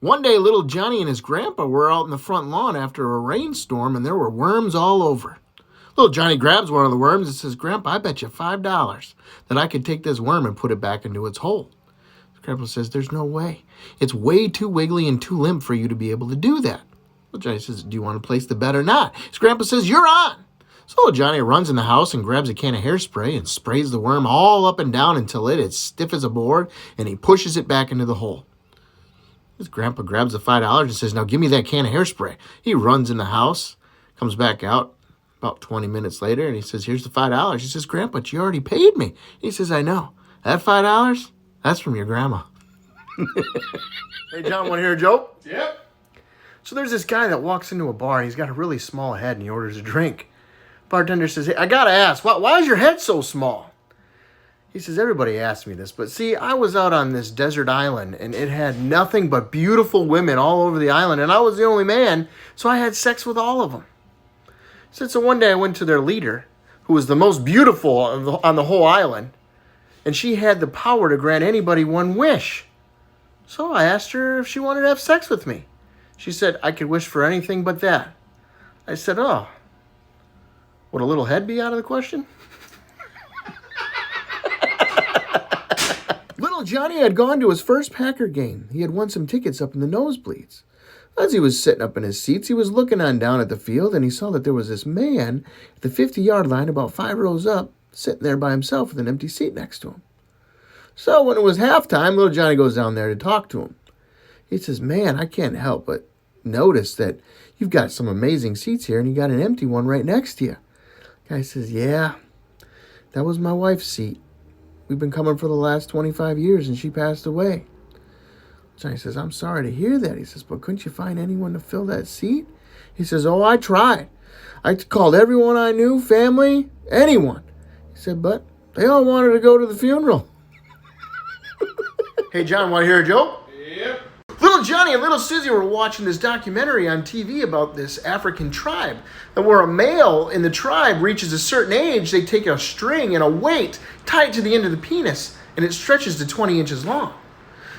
One day, little Johnny and his grandpa were out in the front lawn after a rainstorm, and there were worms all over. Little Johnny grabs one of the worms and says, "Grandpa, I bet you $5 that I could take this worm and put it back into its hole." Grandpa says, "There's no way. It's way too wiggly and too limp for you to be able to do that." Little Johnny says, "Do you want to place the bet or not?" His grandpa says, "You're on." So little Johnny runs in the house and grabs a can of hairspray and sprays the worm all up and down until it is stiff as a board, and he pushes it back into the hole. His grandpa grabs the $5 and says, "Now give me that can of hairspray." He runs in the house, comes back out about 20 minutes later, and he says, "Here's the $5. He says, "Grandpa, but you already paid me." He says, "I know. That $5, that's from your grandma." Hey, John, want to hear a joke? Yep. So there's this guy that walks into a bar, and he's got a really small head, and he orders a drink. Bartender says, "Hey, I got to ask, why is your head so small?" He says, "Everybody asks me this, but see, I was out on this desert island, and it had nothing but beautiful women all over the island, and I was the only man, so I had sex with all of them." He said, "So one day I went to their leader, who was the most beautiful on the whole island, and she had the power to grant anybody one wish. So I asked her if she wanted to have sex with me. She said I could wish for anything but that." I said, "Oh, would a little head be out of the question?" Little Johnny had gone to his first Packer game. He had won some tickets up in the nosebleeds. As he was sitting up in his seats, he was looking on down at the field, and he saw that there was this man at the 50-yard line about 5 rows up, sitting there by himself with an empty seat next to him. So when it was halftime, little Johnny goes down there to talk to him. He says, "Man, I can't help but notice that you've got some amazing seats here, and you got an empty one right next to you." The guy says, "Yeah, that was my wife's seat. We've been coming for the last 25 years, and she passed away." Johnny says, "I'm sorry to hear that." He says, "But couldn't you find anyone to fill that seat?" He says, "Oh, I tried. I called everyone I knew, family, anyone." He said, "But they all wanted to go to the funeral." Hey, John, want to hear a joke? Yep. Little Johnny and little Susie were watching this documentary on TV about this African tribe. And where a male in the tribe reaches a certain age, they take a string and a weight, tie it to the end of the penis, and it stretches to 20 inches long.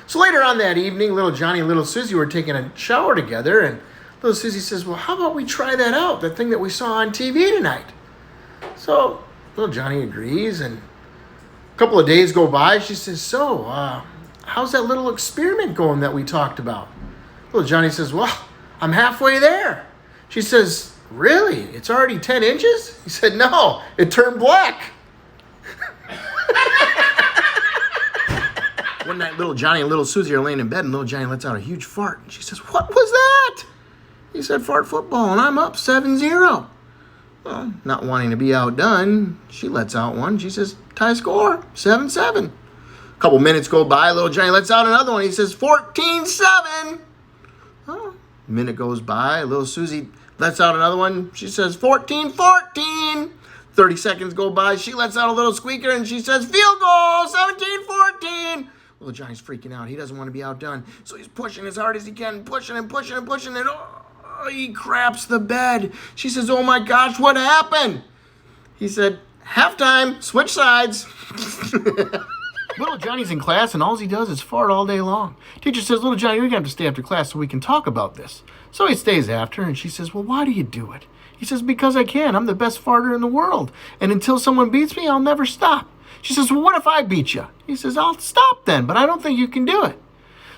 So later on that evening, little Johnny and little Susie were taking a shower together, and little Susie says, "Well, how about we try that out, that thing that we saw on TV tonight?" So little Johnny agrees, and a couple of days go by. She says, "So, how's that little experiment going that we talked about?" Little Johnny says, "Well, I'm halfway there." She says, "Really? It's already 10 inches? He said, "No, it turned black." One night, little Johnny and little Susie are laying in bed, and little Johnny lets out a huge fart. And she says, "What was that?" He said, "Fart football, and I'm up 7-0. Well, not wanting to be outdone, she lets out one. She says, "Tie score, 7-7. A couple minutes go by, little Johnny lets out another one. He says, 14-7. Oh, a minute goes by, little Susie lets out another one. She says, 14-14. 30 seconds go by, she lets out a little squeaker, and she says, "Field goal, 17-14. Little Johnny's freaking out. He doesn't want to be outdone. So he's pushing as hard as he can, pushing and pushing and pushing, and he craps the bed. She says, "Oh my gosh, what happened?" He said, "Halftime, switch sides." Little Johnny's in class, and all he does is fart all day long. Teacher says, "Little Johnny, you're going to have to stay after class so we can talk about this." So he stays after, and she says, "Well, why do you do it?" He says, "Because I can. I'm the best farter in the world. And until someone beats me, I'll never stop." She says, "Well, what if I beat you?" He says, "I'll stop then, but I don't think you can do it."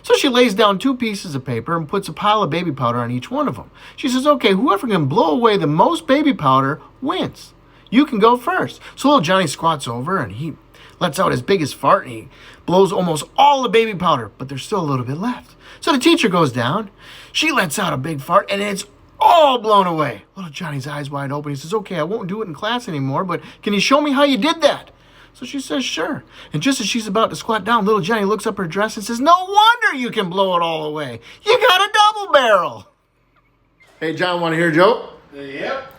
So she lays down 2 pieces of paper and puts a pile of baby powder on each one of them. She says, "Okay, whoever can blow away the most baby powder wins. You can go first." So little Johnny squats over, and he lets out his biggest fart, and he blows almost all the baby powder, but there's still a little bit left. So the teacher goes down. She lets out a big fart, and it's all blown away. Little Johnny's eyes wide open. He says, "Okay, I won't do it in class anymore, but can you show me how you did that?" So she says, "Sure." And just as she's about to squat down, little Johnny looks up her dress and says, "No wonder you can blow it all away. You got a double barrel." Hey, John, want to hear a joke? Yep.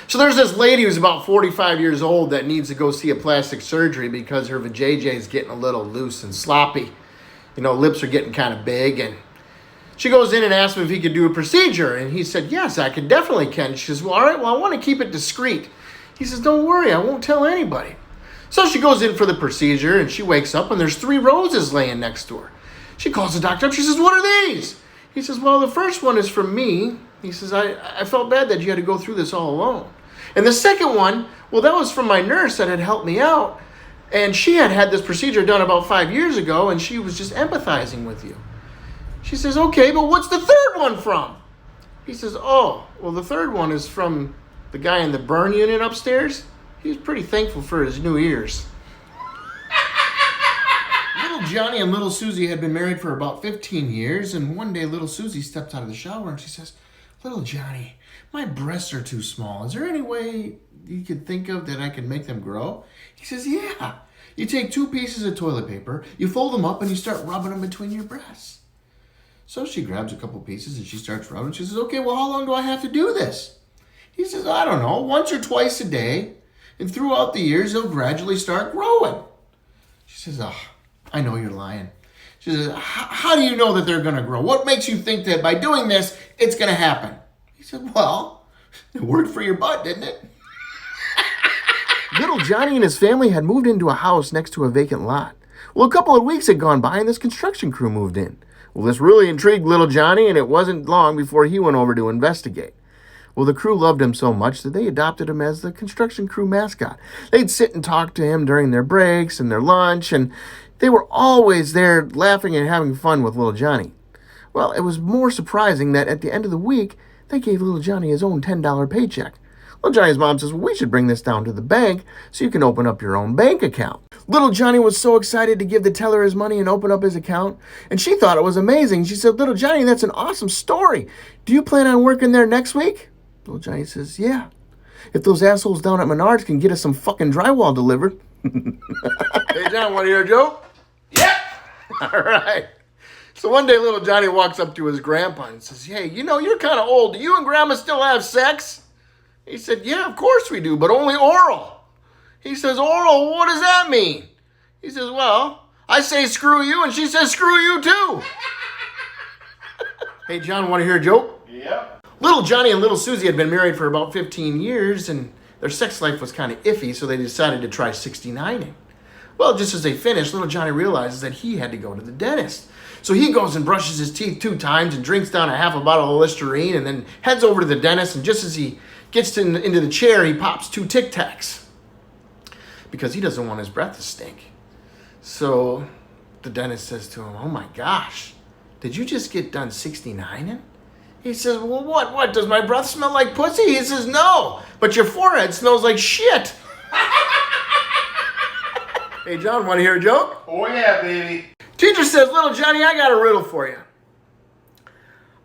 So there's this lady who's about 45 years old that needs to go see a plastic surgery because her vajayjay is getting a little loose and sloppy. You know, lips are getting kind of big, and she goes in and asks him if he could do a procedure, and he said, "Yes, I could definitely can." She says, "Well, all right, well, I want to keep it discreet." He says, "Don't worry, I won't tell anybody." So she goes in for the procedure, and she wakes up, and there's 3 roses laying next to her. She calls the doctor up. She says, "What are these?" He says, well, the first one is from me. He says, I felt bad that you had to go through this all alone. And the second one, well, that was from my nurse that had helped me out. And she had this procedure done about 5 years ago, and she was just empathizing with you. She says, okay, but what's the third one from? He says, oh, well, the third one is from the guy in the burn unit upstairs. He was pretty thankful for his new ears. Little Johnny and little Susie had been married for about 15 years, and one day little Susie stepped out of the shower and she says, little Johnny, my breasts are too small. Is there any way you could think of that I could make them grow? He says, yeah. You take 2 pieces of toilet paper, you fold them up, and you start rubbing them between your breasts. So she grabs a couple pieces and she starts rubbing. She says, okay, well, how long do I have to do this? He says, I don't know, once or twice a day. And throughout the years, they'll gradually start growing. She says, oh, I know you're lying. She says, how do you know that they're going to grow? What makes you think that by doing this, it's going to happen? He said, well, it worked for your butt, didn't it? Little Johnny and his family had moved into a house next to a vacant lot. Well, a couple of weeks had gone by and this construction crew moved in. Well, this really intrigued little Johnny, and it wasn't long before he went over to investigate. Well, the crew loved him so much that they adopted him as the construction crew mascot. They'd sit and talk to him during their breaks and their lunch, and they were always there laughing and having fun with little Johnny. Well, it was more surprising that at the end of the week, they gave little Johnny his own $10 paycheck. Little Johnny's mom says, well, we should bring this down to the bank so you can open up your own bank account. Little Johnny was so excited to give the teller his money and open up his account, and she thought it was amazing. She said, little Johnny, that's an awesome story. Do you plan on working there next week? Little Johnny says, yeah. If those assholes down at Menards can get us some fucking drywall delivered. Hey, John, want to hear a joke? Yep. All right. So one day little Johnny walks up to his grandpa and says, hey, you know, you're kind of old. Do you and Grandma still have sex? He said, yeah, of course we do, but only oral. He says, oral, what does that mean? He says, well, I say screw you, and she says screw you too. Hey, John, want to hear a joke? Yep. Little Johnny and little Susie had been married for about 15 years, and their sex life was kind of iffy, so they decided to try 69ing. Well, just as they finished, little Johnny realizes that he had to go to the dentist. So he goes and brushes his teeth 2 times and drinks down a half a bottle of Listerine and then heads over to the dentist, and just as he gets into the chair, he pops 2 Tic Tacs because he doesn't want his breath to stink. So the dentist says to him, oh my gosh, did you just get done 69ing? He says, well, what? Does my breath smell like pussy? He says, no, but your forehead smells like shit. Hey, John, want to hear a joke? Oh, yeah, baby. Teacher says, little Johnny, I got a riddle for you.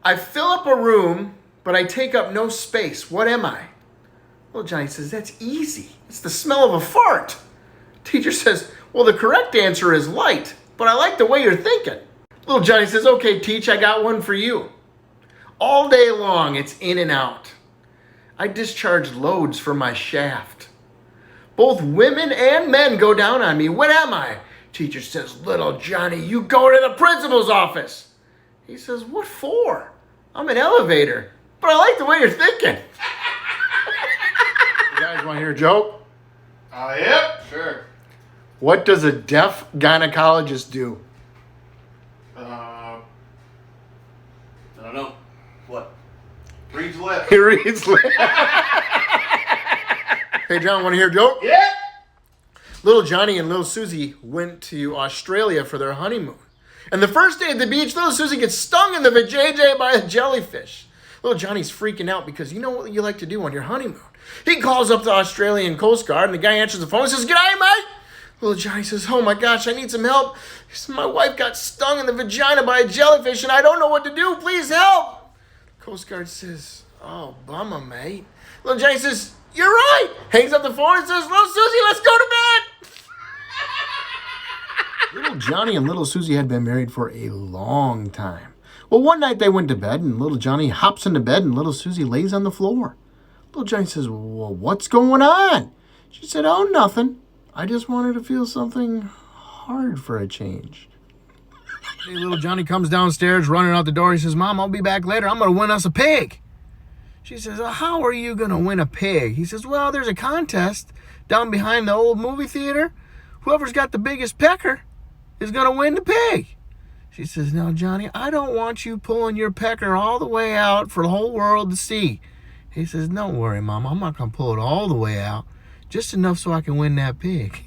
I fill up a room, but I take up no space. What am I? Little Johnny says, that's easy. It's the smell of a fart. Teacher says, well, the correct answer is light, but I like the way you're thinking. Little Johnny says, okay, Teach, I got one for you. All day long, it's in and out. I discharge loads from my shaft. Both women and men go down on me. What am I? Teacher says, little Johnny, you go to the principal's office. He says, what for? I'm an elevator, but I like the way you're thinking. You guys want to hear a joke? Yep, sure. What does a deaf gynecologist do? I don't know. What? Reads lips. He reads lips. Hey, John, want to hear a joke? Yeah. Little Johnny and little Susie went to Australia for their honeymoon. And the first day at the beach, little Susie gets stung in the vajayjay by a jellyfish. Little Johnny's freaking out because you know what you like to do on your honeymoon. He calls up the Australian Coast Guard, and the guy answers the phone and says, "G'day, mate." Little Johnny says, "Oh my gosh, I need some help. He says, my wife got stung in the vagina by a jellyfish, and I don't know what to do. Please help." Coast Guard says, "Oh, bummer, mate." Little Johnny says, "You're right." Hangs up the phone and says, "Little Susie, let's go to bed." Little Johnny and little Susie had been married for a long time. Well, one night they went to bed, and little Johnny hops into bed, and little Susie lays on the floor. Little Johnny says, "Well, what's going on?" She said, "Oh, nothing. I just wanted to feel something hard for a change." Hey, little Johnny comes downstairs, running out the door. He says, "Mom, I'll be back later. I'm going to win us a pig." She says, "How are you going to win a pig?" He says, "Well, there's a contest down behind the old movie theater. Whoever's got the biggest pecker is going to win the pig." She says, now, Johnny, I don't want you pulling your pecker all the way out for the whole world to see. He says, don't worry, Mom. I'm not going to pull it all the way out. Just enough so I can win that pig.